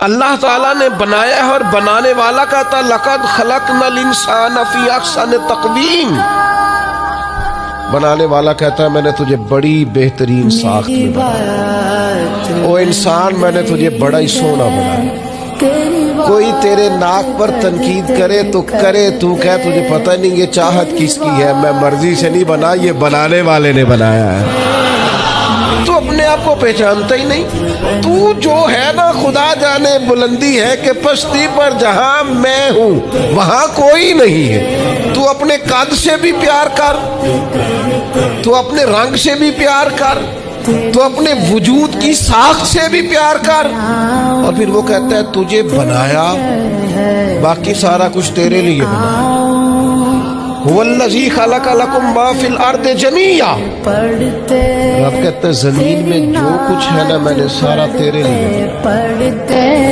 اللہ تعالیٰ نے بنایا ہے اور بنانے والا کہتا لقد خلقنا الانسان فی احسن تقویم. بنانے والا کہتا ہے میں نے تجھے بڑی بہترین ساخت میں بنایا. او انسان میں نے تجھے بڑا ہی سونا بنایا. کوئی تیرے ناک پر تنقید کرے تو کرے، تو کہہ تجھے پتہ نہیں یہ چاہت کس کی ہے، میں مرضی سے نہیں بنا، یہ بنانے والے نے بنایا ہے. تو اپنے آپ کو پہچانتا ہی نہیں. تو جو ہے نا خدا جانے بلندی ہے کہ پشتی پر جہاں میں ہوں وہاں کوئی نہیں ہے. تو اپنے قد سے بھی پیار کر، تو اپنے رنگ سے بھی پیار کر، تو اپنے وجود کی ساخت سے بھی پیار کر. اور پھر وہ کہتا ہے تجھے بنایا، باقی سارا کچھ تیرے لیے بنایا. وَالَّذِي خَلَقَ لَكُم مَّا فِي الْأَرْضِ جَمِيعًا. رب کہتا ہے زمین میں جو کچھ ہے نا میں نے سارا تیرے لیے بنایا.